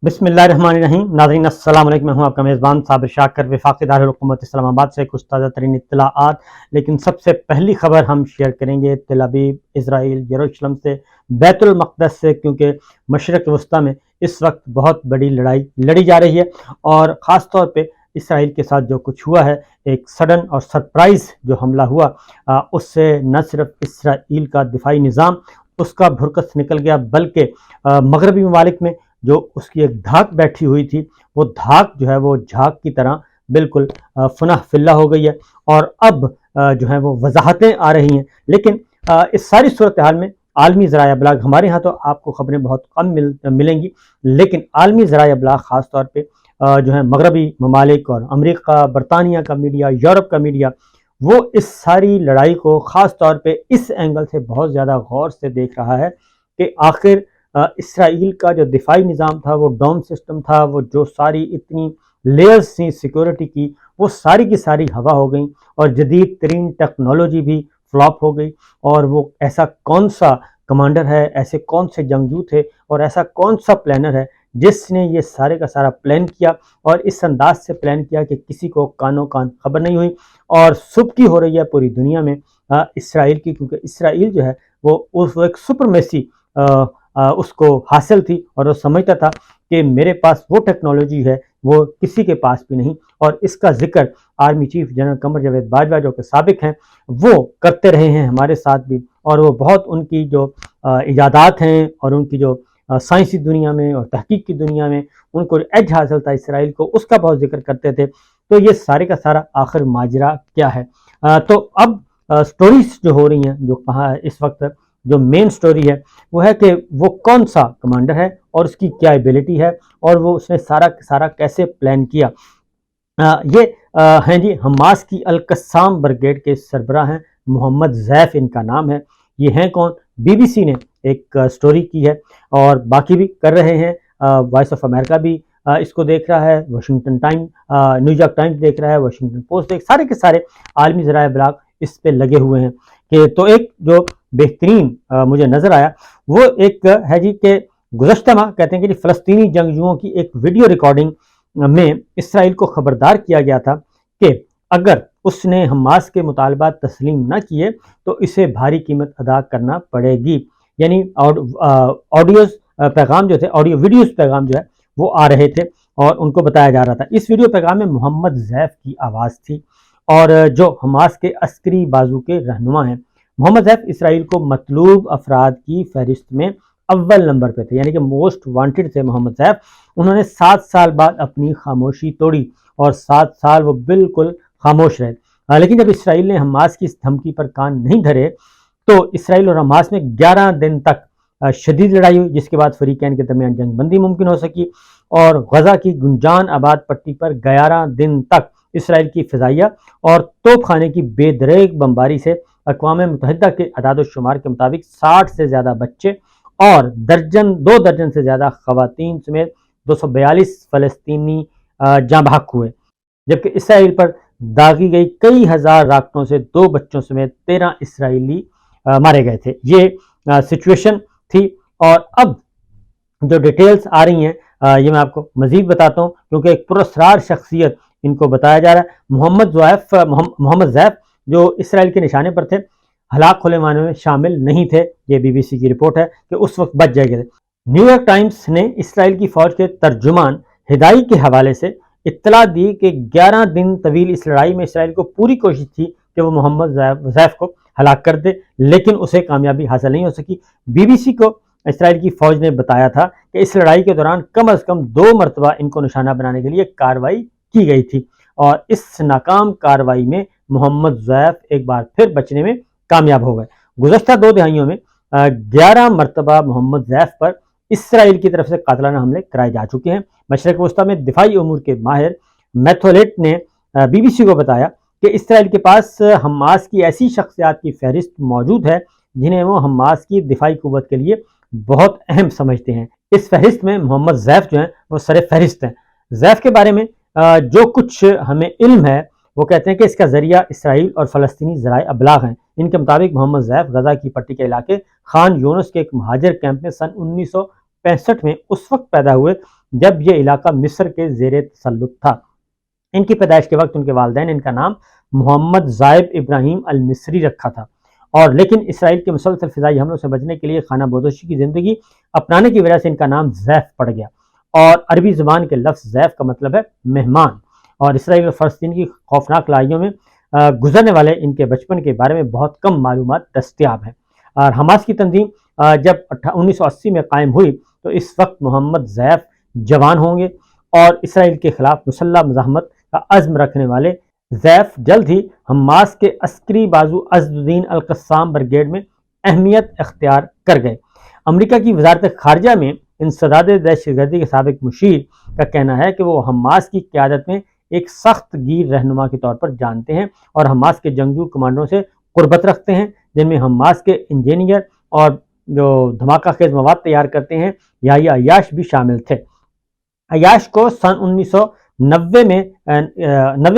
بسم اللہ الرحمن الرحیم. ناظرین السلام علیکم. میں ہوں آپ کا میزبان صابر شاکر وفاقی دارالحکومت اسلام آباد سے کچھ تازہ ترین اطلاعات. لیکن سب سے پہلی خبر ہم شیئر کریں گے تل ابیب، اسرائیل، یروشلم سے، بیت المقدس سے، کیونکہ مشرق وسطیٰ میں اس وقت بہت بڑی لڑائی لڑی جا رہی ہے اور خاص طور پہ اسرائیل کے ساتھ جو کچھ ہوا ہے، ایک سڈن اور سرپرائز جو حملہ ہوا، اس سے نہ صرف اسرائیل کا دفاعی نظام اس کا بھرکس نکل گیا، بلکہ مغربی ممالک میں جو اس کی ایک دھاک بیٹھی ہوئی تھی، وہ دھاک جو ہے وہ جھاگ کی طرح بالکل فنح فلہ ہو گئی ہے. اور اب جو ہے وہ وضاحتیں آ رہی ہیں. لیکن اس ساری صورتحال میں عالمی ذرائع ابلاغ، ہمارے ہاں تو آپ کو خبریں بہت کم ملیں گی، لیکن عالمی ذرائع ابلاغ خاص طور پہ جو ہے مغربی ممالک اور امریکہ، برطانیہ کا میڈیا، یورپ کا میڈیا، وہ اس ساری لڑائی کو خاص طور پہ اس اینگل سے بہت زیادہ غور سے دیکھ رہا ہے کہ آخر اسرائیل کا جو دفاعی نظام تھا، وہ ڈوم سسٹم تھا، وہ جو ساری اتنی لیئرز تھیں سیکیورٹی کی، وہ ساری کی ساری ہوا ہو گئیں اور جدید ترین ٹیکنالوجی بھی فلاپ ہو گئی. اور وہ ایسا کون سا کمانڈر ہے، ایسے کون سے جنگجو تھے اور ایسا کون سا پلانر ہے جس نے یہ سارے کا سارا پلان کیا اور اس انداز سے پلان کیا کہ کسی کو کانوں کان خبر نہیں ہوئی. اور سبکی ہو رہی ہے پوری دنیا میں اسرائیل کی، کیونکہ اسرائیل جو ہے وہ ایک سپرمیسی اس کو حاصل تھی اور وہ سمجھتا تھا کہ میرے پاس وہ ٹیکنالوجی ہے وہ کسی کے پاس بھی نہیں. اور اس کا ذکر army chief general Qamar Javed Bajwa جو کہ سابق ہیں، وہ کرتے رہے ہیں ہمارے ساتھ بھی. اور وہ بہت ان کی جو ایجادات ہیں اور ان کی جو سائنسی دنیا میں اور تحقیق کی دنیا میں ان کو ایج حاصل تھا اسرائیل کو، اس کا بہت ذکر کرتے تھے. تو یہ سارے کا سارا آخر ماجرا کیا ہے؟ تو اب سٹوریز جو ہو رہی ہیں، جو کہاں اس وقت جو مین سٹوری ہے وہ ہے کہ وہ کون سا کمانڈر ہے اور اس کی کیا ایبیلٹی ہے اور وہ اس نے سارا کیسے پلان کیا. یہ ہیں جی حماس کی القسام بریگیڈ کے سربراہ ہیں، محمد زیف ان کا نام ہے. یہ ہیں کون؟ بی بی سی نے ایک سٹوری کی ہے اور باقی بھی کر رہے ہیں. وائس آف امریکہ بھی اس کو دیکھ رہا ہے، Washington time, new York Times دیکھ رہا ہے، واشنگٹن پوسٹ سارے کے سارے عالمی ذرائع ابلاغ اس پہ لگے ہوئے ہیں. کہ تو ایک جو بہترین مجھے نظر آیا وہ ایک ہے جی کہ گزشتہ ماہ کہتے ہیں کہ فلسطینی جنگجوؤں کی ایک ویڈیو ریکارڈنگ میں اسرائیل کو خبردار کیا گیا تھا کہ اگر اس نے حماس کے مطالبات تسلیم نہ کیے تو اسے بھاری قیمت ادا کرنا پڑے گی. یعنی آڈیوز پیغام جو تھے، آڈیو ویڈیوز پیغام جو ہے وہ آ رہے تھے اور ان کو بتایا جا رہا تھا. اس ویڈیو پیغام میں محمد زیف کی آواز تھی اور جو حماس کے عسکری بازو کے رہنما ہیں. محمد زیف اسرائیل کو مطلوب افراد کی فہرست میں اول نمبر پہ تھے، یعنی کہ موسٹ وانٹڈ تھے محمد زیف. انہوں نے 7 سال بعد اپنی خاموشی توڑی اور 7 سال وہ بالکل خاموش رہے. لیکن جب اسرائیل نے حماس کی اس دھمکی پر کان نہیں دھرے تو اسرائیل اور حماس میں 11 دن تک شدید لڑائی ہوئی، جس کے بعد فریقین کے درمیان جنگ بندی ممکن ہو سکی. اور غزہ کی گنجان آباد پٹی پر 11 دن تک اسرائیل کی فضائیہ اور توپ خانے کی بے دریغ بمباری سے اقوام متحدہ کے اعداد و شمار کے مطابق 60 سے زیادہ بچے اور 2 درجن سے زیادہ خواتین سمیت 242 فلسطینی جاں بحق ہوئے، جبکہ اسرائیل پر داغی گئی کئی ہزار راکٹوں سے 2 بچوں سمیت 13 اسرائیلی مارے گئے تھے. یہ سچویشن تھی. اور اب جو ڈیٹیلز آ رہی ہیں یہ میں آپ کو مزید بتاتا ہوں، کیونکہ ایک پراسرار شخصیت ان کو بتایا جا رہا ہے. محمد زیف جو اسرائیل کے نشانے پر تھے، ہلاک ہونے والوں میں شامل نہیں تھے. یہ بی بی سی کی رپورٹ ہے کہ اس وقت بچ جائے گئے تھے. نیو یارک ٹائمز نے اسرائیل کی فوج کے ترجمان ہدائی کے حوالے سے اطلاع دی کہ 11 دن طویل اس لڑائی میں اسرائیل کو پوری کوشش تھی کہ وہ محمد زیف کو ہلاک کر دے، لیکن اسے کامیابی حاصل نہیں ہو سکی. بی بی سی کو اسرائیل کی فوج نے بتایا تھا کہ اس لڑائی کے دوران کم از کم 2 مرتبہ ان کو نشانہ بنانے کے لیے کارروائی کی گئی تھی اور اس ناکام کارروائی میں محمد زیف ایک بار پھر بچنے میں کامیاب ہو گئے. گزشتہ 2 دہائیوں میں 11 مرتبہ محمد زیف پر اسرائیل کی طرف سے قاتلانہ حملے کرائے جا چکے ہیں. مشرق وسطیٰ میں دفاعی امور کے ماہر میتھولیٹ نے بی بی سی کو بتایا کہ اسرائیل کے پاس حماس کی ایسی شخصیات کی فہرست موجود ہے جنہیں وہ حماس کی دفاعی قوت کے لیے بہت اہم سمجھتے ہیں. اس فہرست میں محمد زیف جو ہیں وہ سر فہرست ہیں. زیف کے بارے میں جو کچھ ہمیں علم ہے وہ کہتے ہیں کہ اس کا ذریعہ اسرائیل اور فلسطینی ذرائع ابلاغ ہیں. ان کے مطابق محمد زیف غزہ کی پٹی کے علاقے خان یونس کے ایک مہاجر کیمپ میں سن 1965 میں اس وقت پیدا ہوئے جب یہ علاقہ مصر کے زیر تسلط تھا۔ ان کی پیدائش کے وقت ان کے والدین ان کا نام محمد زائب ابراہیم المصری رکھا تھا، اور لیکن اسرائیل کے مسلسل فضائی حملوں سے بچنے کے لیے خانہ بدوشی کی زندگی اپنانے کی وجہ سے ان کا نام زیف پڑ گیا، اور عربی زبان کے لفظ زیف کا مطلب ہے مہمان، اور اسرائیل اور فلسطین کی خوفناک لڑائیوں میں گزرنے والے ان کے بچپن کے بارے میں بہت کم معلومات دستیاب ہیں۔ اور حماس کی تنظیم جب 1980 میں قائم ہوئی تو اس وقت محمد زیف جوان ہوں گے، اور اسرائیل کے خلاف مسلح مزاحمت کا عزم رکھنے والے زیف جلد ہی حماس کے عسکری بازو عزد الدین القسام بریگیڈ میں اہمیت اختیار کر گئے۔ امریکہ کی وزارت خارجہ میں انسداد دہشت گردی کے سابق مشیر کا کہنا ہے کہ وہ حماس کی قیادت میں ایک سخت گیر رہنما کے طور پر جانتے ہیں، اور حماس کے جنگجو کمانڈروں سے قربت رکھتے ہیں، جن میں حماس کے انجینئر اور جو دھماکہ خیز مواد تیار کرتے ہیں یحییٰ عیاش بھی شامل تھے۔ عیاش کو سن 1990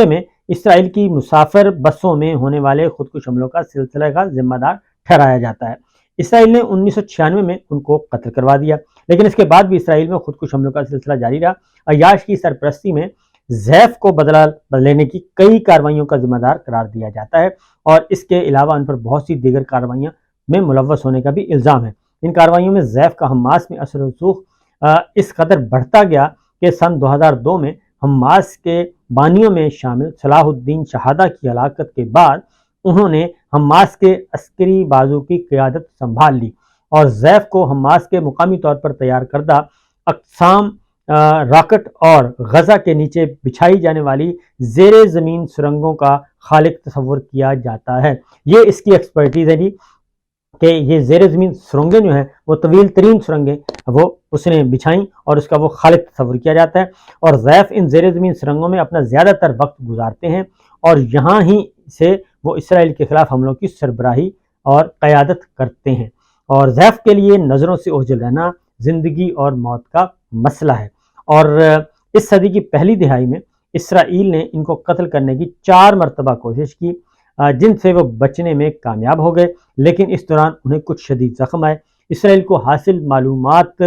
میں اسرائیل کی مسافر بسوں میں ہونے والے خودکش حملوں کا سلسلہ کا ذمہ دار ٹھہرایا جاتا ہے۔ اسرائیل نے 1996 میں ان کو قتل کروا دیا، لیکن اس کے بعد بھی اسرائیل میں خودکش حملوں کا سلسلہ جاری رہا۔ عیاش کی سرپرستی میں زیف کو بدلہ لینے کی کئی کارروائیوں کا ذمہ دار قرار دیا جاتا ہے، اور اس کے علاوہ ان پر بہت سی دیگر کارروائیاں میں ملوث ہونے کا بھی الزام ہے۔ ان کارروائیوں میں زیف کا حماس میں اثر و رسوخ اس قدر بڑھتا گیا کہ سن 2002 میں حماس کے بانیوں میں شامل صلاح الدین شہادہ کی ہلاکت کے بعد انہوں نے حماس کے عسکری بازو کی قیادت سنبھال لی، اور زیف کو حماس کے مقامی طور پر تیار کردہ اقسام راکٹ اور غزہ کے نیچے بچھائی جانے والی زیر زمین سرنگوں کا خالق تصور کیا جاتا ہے۔ یہ اس کی ایکسپرٹیز ہے جی، کہ یہ زیر زمین سرنگیں جو ہیں وہ طویل ترین سرنگیں وہ اس نے بچھائیں، اور اس کا وہ خالق تصور کیا جاتا ہے، اور زیف ان زیر زمین سرنگوں میں اپنا زیادہ تر وقت گزارتے ہیں، اور یہاں ہی سے وہ اسرائیل کے خلاف حملوں کی سربراہی اور قیادت کرتے ہیں۔ اور زیف کے لیے نظروں سے اوجھل رہنا زندگی اور موت کا مسئلہ ہے، اور اس صدی کی پہلی دہائی میں اسرائیل نے ان کو قتل کرنے کی 4 مرتبہ کوشش کی، جن سے وہ بچنے میں کامیاب ہو گئے، لیکن اس دوران انہیں کچھ شدید زخم آئے۔ اسرائیل کو حاصل معلومات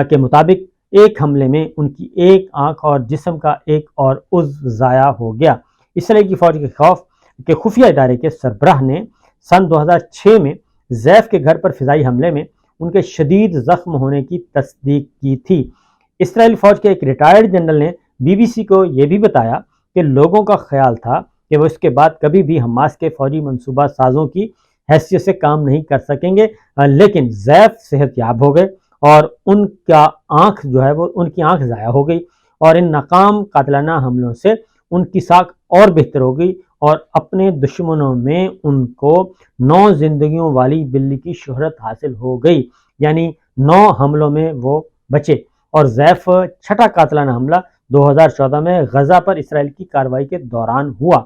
کے مطابق ایک حملے میں ان کی ایک آنکھ اور جسم کا ایک اور عضو ضائع ہو گیا۔ اسرائیل کی فوج کے خفیہ ادارے کے سربراہ نے سن 2006 میں زیف کے گھر پر فضائی حملے میں ان کے شدید زخم ہونے کی تصدیق کی تھی۔ اسرائیل فوج کے ایک ریٹائرڈ جنرل نے BBC کو یہ بھی بتایا کہ لوگوں کا خیال تھا کہ وہ اس کے بعد کبھی بھی حماس کے فوجی منصوبہ سازوں کی حیثیت سے کام نہیں کر سکیں گے، لیکن زیف صحت یاب ہو گئے، اور ان کی آنکھ ضائع ہو گئی، اور ان ناکام قاتلانہ حملوں سے ان کی ساکھ اور بہتر ہو گئی، اور اپنے دشمنوں میں ان کو 9 زندگیوں والی بلی کی شہرت حاصل ہو گئی، یعنی 9 حملوں میں وہ بچے۔ اور زیف چھٹا قاتلانہ حملہ 2014 میں غزہ پر اسرائیل کی کارروائی کے دوران ہوا۔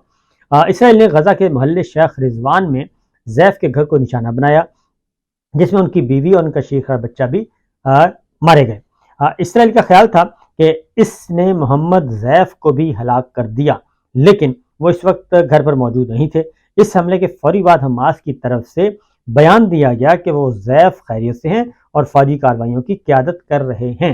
اسرائیل نے غزہ کے محلے شیخ رضوان میں زیف کے گھر کو نشانہ بنایا، جس میں ان کی بیوی اور ان کا شیخہ بچہ بھی مارے گئے۔ اسرائیل کا خیال تھا کہ اس نے محمد زیف کو بھی ہلاک کر دیا، لیکن وہ اس وقت گھر پر موجود نہیں تھے۔ اس حملے کے فوری بعد حماس کی طرف سے بیان دیا گیا کہ وہ زیف خیریت سے ہیں اور فوجی کارروائیوں کی قیادت کر رہے ہیں،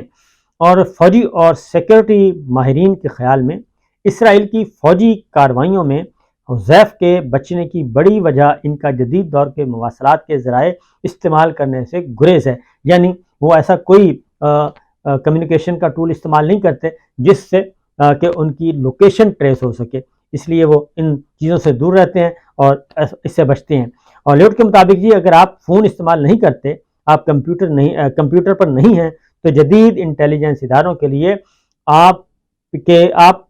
اور فوجی اور سیکورٹی ماہرین کے خیال میں اسرائیل کی فوجی کارروائیوں میں زیف کے بچنے کی بڑی وجہ ان کا جدید دور کے مواصلات کے ذرائع استعمال کرنے سے گریز ہے، یعنی وہ ایسا کوئی کمیونیکیشن کا ٹول استعمال نہیں کرتے جس سے کہ ان کی لوکیشن ٹریس ہو سکے، اس لیے وہ ان چیزوں سے دور رہتے ہیں اور اس سے بچتے ہیں۔ اور لیوٹ کے مطابق جی، اگر آپ فون استعمال نہیں کرتے، آپ کمپیوٹر پر نہیں ہیں، تو جدید انٹیلیجنس اداروں کے لیے آپ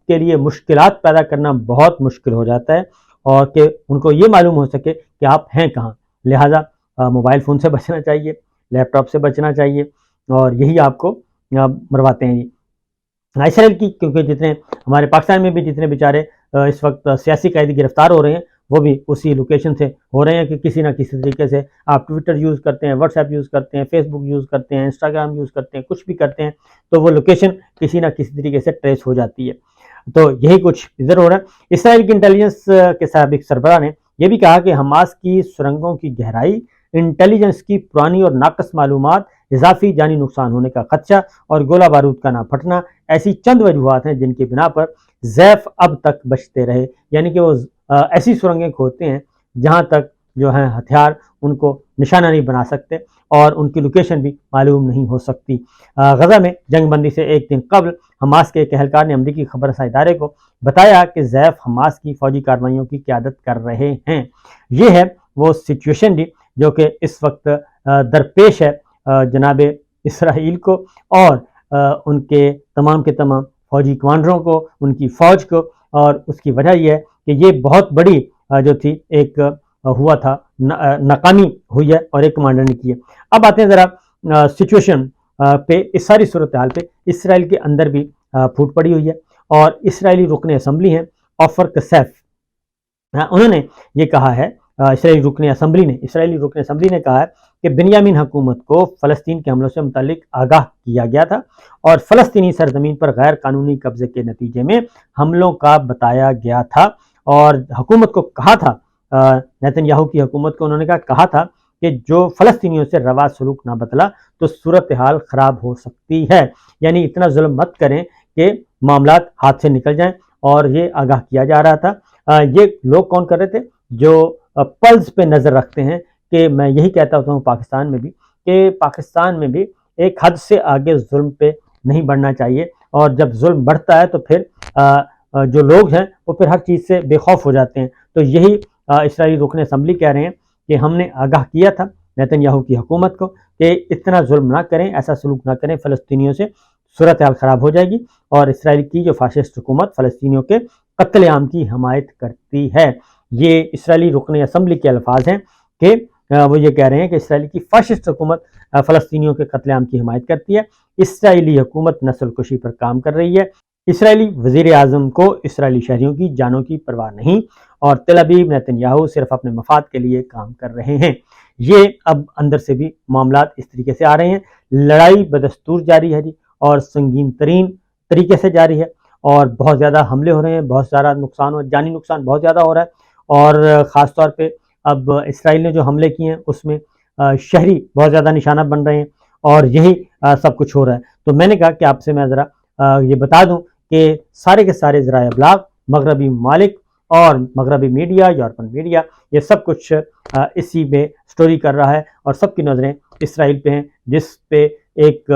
کے لیے مشکلات پیدا کرنا بہت مشکل ہو جاتا ہے، اور کہ ان کو یہ معلوم ہو سکے کہ آپ ہیں کہاں۔ لہٰذا موبائل فون سے بچنا چاہیے، لیپ ٹاپ سے بچنا چاہیے، اور یہی آپ کو مرواتے ہیں۔ اسرائیل کی کیونکہ جتنے ہمارے پاکستان میں بھی جتنے بیچارے اس وقت سیاسی قیدی گرفتار ہو رہے ہیں، وہ بھی اسی لوکیشن سے ہو رہے ہیں کہ کسی نہ کسی طریقے سے آپ ٹویٹر یوز کرتے ہیں، واٹس ایپ یوز کرتے ہیں، فیس بک یوز کرتے ہیں، انسٹاگرام یوز کرتے ہیں، کچھ بھی کرتے ہیں تو وہ لوکیشن کسی نہ کسی طریقے سے ٹریس ہو جاتی ہے۔ تو یہی کچھ ادھر ہو رہا ہے۔ اسرائیل کی انٹیلیجنس کے سابق سربراہ نے یہ بھی کہا کہ حماس کی سرنگوں کی گہرائی، انٹیلیجنس کی پرانی اور ناقص معلومات اضافی جانی نقصان ہونے کا خدشہ اور گولہ بارود کا نہ پھٹنا ایسی چند وجوہات ہیں جن کی بنا پر زیف اب تک بچتے رہے، یعنی کہ وہ ایسی سرنگیں کھودتے ہیں جہاں تک جو ہیں ہتھیار ان کو نشانہ نہیں بنا سکتے اور ان کی لوکیشن بھی معلوم نہیں ہو سکتی۔ غزہ میں جنگ بندی سے ایک دن قبل حماس کے ایک اہلکار نے امریکی خبر رساں ادارے کو بتایا کہ زیف حماس کی فوجی کارروائیوں کی قیادت کر رہے ہیں۔ یہ ہے وہ سچویشن جو کہ اس وقت درپیش ہے جناب اسرائیل کو اور ان کے تمام فوجی کمانڈروں کو، ان کی فوج کو، اور اس کی وجہ یہ ہے کہ یہ بہت بڑی جو تھی ایک ہوا تھا ناکامی ہوئی ہے اور ایک کمانڈر نے کی ہے۔ اب آتے ہیں ذرا سچویشن پہ، اس ساری صورتحال پہ اسرائیل کے اندر بھی پھوٹ پڑی ہوئی ہے، اور اسرائیلی رکن اسمبلی ہیں عفر کسیف، انہوں نے یہ کہا ہے، اسرائیلی رکن اسمبلی نے کہا ہے کہ بنیامین حکومت کو فلسطین کے حملوں سے متعلق آگاہ کیا گیا تھا اور فلسطینی سرزمین پر غیر قانونی قبضے کے نتیجے میں حملوں کا بتایا گیا تھا، اور حکومت کو کہا تھا، نیتن یاہو کی حکومت کو انہوں نے کہا تھا کہ جو فلسطینیوں سے روا سلوک نہ بدلا تو صورتحال خراب ہو سکتی ہے، یعنی اتنا ظلم مت کریں کہ معاملات ہاتھ سے نکل جائیں، اور یہ آگاہ کیا جا رہا تھا۔ یہ لوگ کون کر رہے تھے؟ جو پلز پہ نظر رکھتے ہیں، کہ میں یہی کہتا ہوتا ہوں پاکستان میں بھی، کہ پاکستان میں بھی ایک حد سے آگے ظلم پہ نہیں بڑھنا چاہیے، اور جب ظلم بڑھتا ہے تو پھر جو لوگ ہیں وہ پھر ہر چیز سے بے خوف ہو جاتے ہیں۔ تو یہی اسرائیلی رکن اسمبلی کہہ رہے ہیں کہ ہم نے آگاہ کیا تھا نیتن یاہو کی حکومت کو کہ اتنا ظلم نہ کریں، ایسا سلوک نہ کریں فلسطینیوں سے، صورتحال خراب ہو جائے گی، اور اسرائیل کی جو فاشسٹ حکومت فلسطینیوں کے قتل عام کی حمایت کرتی ہے۔ یہ اسرائیلی رکن اسمبلی کے الفاظ ہیں کہ وہ یہ کہہ رہے ہیں کہ اسرائیل کی فاشسٹ حکومت فلسطینیوں کے قتل عام کی حمایت کرتی ہے، اسرائیلی حکومت نسل کشی پر کام کر رہی ہے، اسرائیلی وزیر اعظم کو اسرائیلی شہریوں کی جانوں کی پرواہ نہیں، اور تل ابیب نیتن یاہو صرف اپنے مفاد کے لیے کام کر رہے ہیں۔ یہ اب اندر سے بھی معاملات اس طریقے سے آ رہے ہیں، لڑائی بدستور جاری ہے جی، اور سنگین ترین طریقے سے جاری ہے، اور بہت زیادہ حملے ہو رہے ہیں، بہت سارا نقصان، اور جانی نقصان بہت زیادہ ہو رہا ہے، اور خاص طور پہ اب اسرائیل نے جو حملے کیے ہیں اس میں شہری بہت زیادہ نشانہ بن رہے ہیں، اور یہی سب کچھ ہو رہا ہے۔ تو میں نے کہا کہ آپ سے میں ذرا یہ بتا دوں کہ سارے کے سارے ذرائع ابلاغ، مغربی ممالک اور مغربی میڈیا، یورپن میڈیا، یہ سب کچھ اسی میں سٹوری کر رہا ہے، اور سب کی نظریں اسرائیل پہ ہیں، جس پہ ایک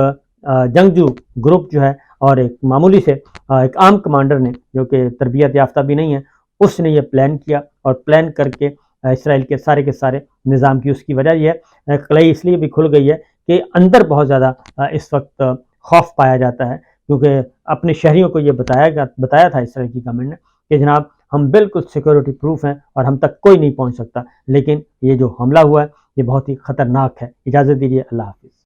جنگجو گروپ جو ہے، اور ایک معمولی سے ایک عام کمانڈر نے جو کہ تربیت یافتہ بھی نہیں ہے، اس نے یہ پلان کیا، اور پلان کر کے اسرائیل کے سارے نظام کی اس کی وجہ یہ ہے، قلعی اس لیے بھی کھل گئی ہے کہ اندر بہت زیادہ اس وقت خوف پایا جاتا ہے، کیونکہ اپنے شہریوں کو یہ بتایا تھا اسرائیل کی گورنمنٹ نے کہ جناب ہم بالکل سیکورٹی پروف ہیں اور ہم تک کوئی نہیں پہنچ سکتا، لیکن یہ جو حملہ ہوا ہے یہ بہت ہی خطرناک ہے۔ اجازت دیجیے، اللہ حافظ۔